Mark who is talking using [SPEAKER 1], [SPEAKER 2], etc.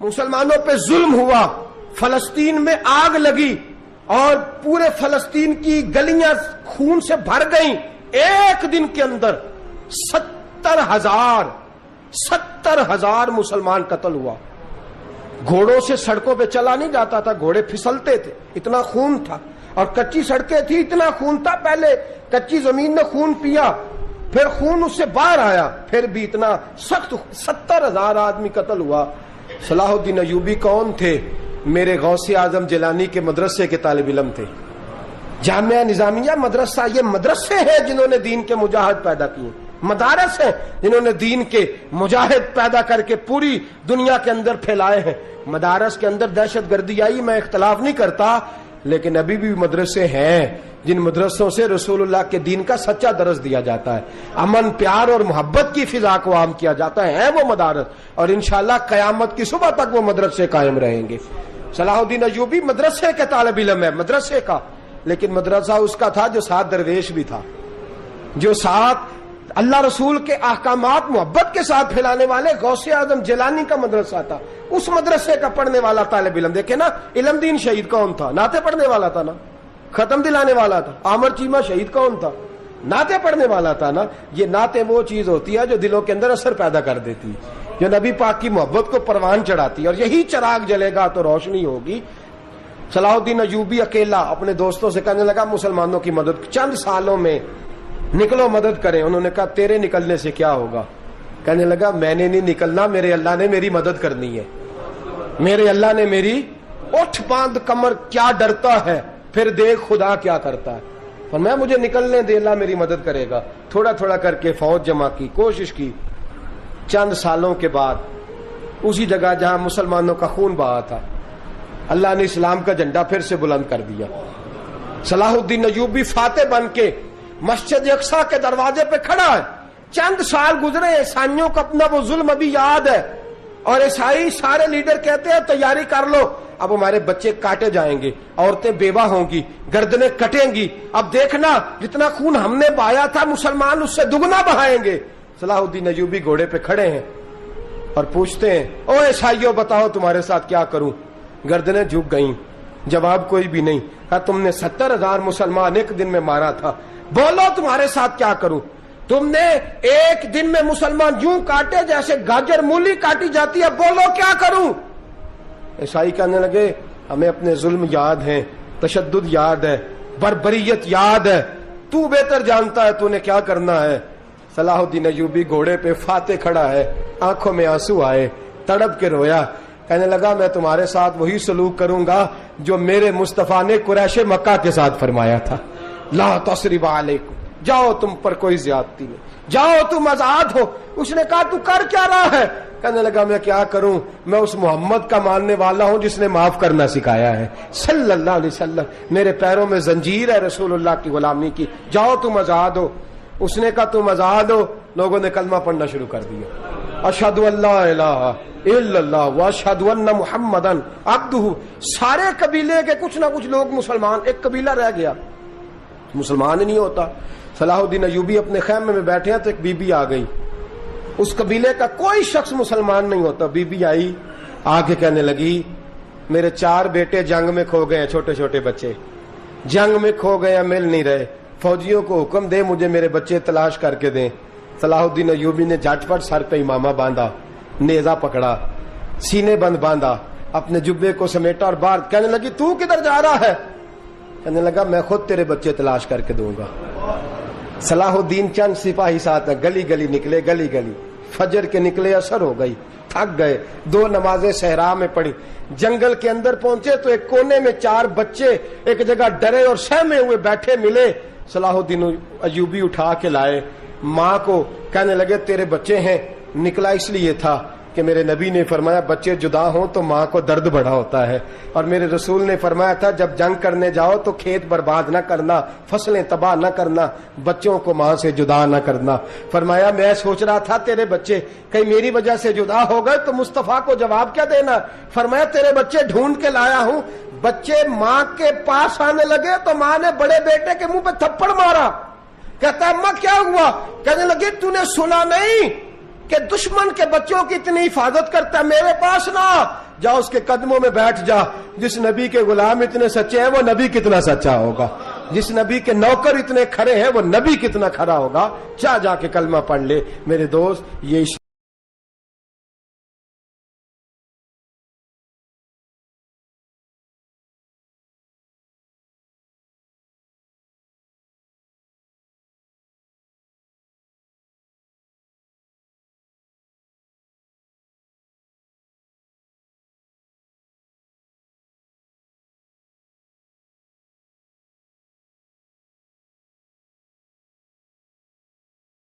[SPEAKER 1] مسلمانوں پہ ظلم ہوا، فلسطین میں آگ لگی اور پورے فلسطین کی گلیاں خون سے بھر گئیں، ایک دن کے اندر 70,000 مسلمان قتل ہوا۔ گھوڑوں سے سڑکوں پہ چلا نہیں جاتا تھا، گھوڑے پھسلتے تھے، اتنا خون تھا، اور کچی سڑکیں تھی، اتنا خون تھا، پہلے کچی زمین نے خون پیا، پھر خون اس سے باہر آیا، پھر بھی اتنا سخت 70,000 آدمی قتل ہوا۔ صلاح الدین ایوبی کون تھے؟ میرے غوث اعظم جیلانی کے مدرسے کے طالب علم تھے۔ جامعہ نظامیہ مدرسہ، یہ مدرسے ہیں جنہوں نے دین کے مجاہد پیدا کیے، مدارس ہیں جنہوں نے دین کے مجاہد پیدا کر کے پوری دنیا کے اندر پھیلائے ہیں۔ مدارس کے اندر دہشت گردی آئی، میں اختلاف نہیں کرتا، لیکن ابھی بھی مدرسے ہیں جن مدرسوں سے رسول اللہ کے دین کا سچا درس دیا جاتا ہے، امن، پیار اور محبت کی فضا کو عام کیا جاتا ہے وہ مدارس، اور انشاءاللہ قیامت کی صبح تک وہ مدرسے قائم رہیں گے۔ صلاح الدین ایوبی مدرسے کے طالب علم ہے، مدرسے کا، لیکن مدرسہ اس کا تھا جو ساتھ درویش بھی تھا، جو ساتھ اللہ رسول کے احکامات محبت کے ساتھ پھیلانے والے غوث اعظم جیلانی کا مدرسہ تھا، اس مدرسے کا پڑھنے والا طالب علم۔ دیکھیں نا، علم دین شہید کون تھا؟ نعتیں پڑھنے والا تھا نا، ختم دلانے والا تھا۔ عامر چیمہ شہید کون تھا؟ نعتیں پڑھنے والا تھا نا۔ یہ نعتیں وہ چیز ہوتی ہے جو دلوں کے اندر اثر پیدا کر دیتی ہے، جو نبی پاک کی محبت کو پروان چڑھاتی ہے، اور یہی چراغ جلے گا تو روشنی ہوگی۔ صلاح الدین ایوبی اکیلا اپنے دوستوں سے کہنے لگا مسلمانوں کی مدد چند سالوں میں نکلو مدد کریں۔ انہوں نے کہا تیرے نکلنے سے کیا ہوگا؟ کہنے لگا میں نے نہیں نکلنا، میرے اللہ نے میری مدد کرنی ہے، میرے اللہ نے میری اٹھ باندھ کمر، کیا ڈرتا ہے پھر دیکھ خدا کیا کرتا ہے، فرمایا مجھے نکلنے دے، اللہ میری مدد کرے گا۔ تھوڑا تھوڑا کر کے فوج جمع کی، کوشش کی، چند سالوں کے بعد اسی جگہ جہاں مسلمانوں کا خون بہا تھا اللہ نے اسلام کا جھنڈا پھر سے بلند کر دیا۔ صلاح الدین ایوبی فاتح بن کے مسجد اقصی کے دروازے پہ کھڑا ہے۔ چند سال گزرے، عیسائیوں کو اپنا وہ ظلم ابھی یاد ہے، اور عیسائی سارے لیڈر کہتے ہیں تیاری کر لو، اب ہمارے بچے کاٹے جائیں گے، عورتیں بیوہ ہوں گی، گردنیں کٹیں گی، اب دیکھنا جتنا خون ہم نے بہایا تھا مسلمان اس سے دگنا بہائیں گے۔ صلاح الدین ایوبی گھوڑے پہ کھڑے ہیں اور پوچھتے ہیں او عیسائیوں بتاؤ تمہارے ساتھ کیا کروں؟ گردنیں جھک گئیں، جواب کوئی بھی نہیں۔ کہا تم نے 70,000 مسلمان ایک دن میں مارا تھا، بولو تمہارے ساتھ کیا کروں؟ تم نے ایک دن میں مسلمان یوں کاٹے جیسے گاجر مولی کاٹی جاتی ہے، بولو کیا کروں؟ عیسائی کہنے لگے ہمیں اپنے ظلم یاد ہیں، تشدد یاد ہے، بربریت یاد ہے، تو بہتر جانتا ہے تو نے کیا کرنا ہے۔ صلاح الدین ایوبی گھوڑے پہ فاتح کھڑا ہے، آنکھوں میں آنسو آئے، تڑپ کے رویا، کہنے لگا میں تمہارے ساتھ وہی سلوک کروں گا جو میرے مصطفیٰ نے قریش مکہ کے ساتھ فرمایا تھا، لا تصریب علیکم، جاؤ تم پر کوئی زیادتی نہیں، جاؤ تم آزاد ہو۔ اس نے کہا تو کر کیا رہا ہے؟ کہنے لگا میں کیا کروں، میں اس محمد کا ماننے والا ہوں جس نے معاف کرنا سکھایا ہے صلی اللہ علیہ وسلم، میرے پیروں میں زنجیر ہے رسول اللہ کی غلامی کی، جاؤ تم آزاد ہو۔ اس نے کہا تم آزاد ہو، لوگوں نے کلمہ پڑھنا شروع کر دیا، اشہد ان لا الہ الا اللہ واشہد ان محمدن عبدہ۔ سارے قبیلے کے کچھ نہ کچھ لوگ مسلمان، ایک قبیلہ رہ گیا مسلمان ہی نہیں ہوتا۔ صلاح الدین ایوبی اپنے خیمے میں بیٹھے ہیں تو ایک بی بی آ گئی، اس قبیلے کا کوئی شخص مسلمان نہیں ہوتا۔ بی بی آئی، آ کے کہنے لگی میرے 4 بیٹے جنگ میں کھو گئے ہیں، چھوٹے چھوٹے بچے جنگ میں کھو گئے ہیں، مل نہیں رہے، فوجیوں کو حکم دے مجھے میرے بچے تلاش کر کے دیں۔ صلاح الدین ایوبی نے جھٹ پٹ سر پہ امامہ باندھا، نیزہ پکڑا، سینے بند باندھا، اپنے جبے کو سمیٹا اور باہر کہنے لگی تو کدھر جا رہا ہے؟ کہنے لگا میں خود تیرے بچے تلاش کر کے دوں گا۔ صلاح الدین چند سپاہی ساتھ ہیں، گلی گلی نکلے، گلی گلی فجر کے نکلے، اثر ہو گئی، تھک گئے، 2 نمازیں صحرا میں پڑھی، جنگل کے اندر پہنچے تو ایک کونے میں 4 بچے ایک جگہ ڈرے اور سہمے ہوئے بیٹھے ملے۔ صلاح الدین ایوبی اٹھا کے لائے، ماں کو کہنے لگے تیرے بچے ہیں، نکلا اس لیے تھا کہ میرے نبی نے فرمایا بچے جدا ہوں تو ماں کو درد بڑا ہوتا ہے، اور میرے رسول نے فرمایا تھا جب جنگ کرنے جاؤ تو کھیت برباد نہ کرنا، فصلیں تباہ نہ کرنا، بچوں کو ماں سے جدا نہ کرنا۔ فرمایا میں سوچ رہا تھا تیرے بچے کہیں میری وجہ سے جدا ہو گئے تو مصطفیٰ کو جواب کیا دینا۔ فرمایا تیرے بچے ڈھونڈ کے لایا ہوں۔ بچے ماں کے پاس آنے لگے تو ماں نے بڑے بیٹے کے منہ پہ تھپڑ مارا، کہتا اماں کیا ہوا؟ کہنے لگی تو نے سنا نہیں کہ دشمن کے بچوں کی اتنی حفاظت کرتا ہے، میرے پاس نہ، جا اس کے قدموں میں بیٹھ جا. جس نبی کے غلام اتنے سچے ہیں وہ نبی کتنا سچا ہوگا, جس نبی کے نوکر اتنے کھڑے ہیں وہ نبی کتنا کھڑا ہوگا. جا کے کلمہ پڑھ لے میرے دوست. یہ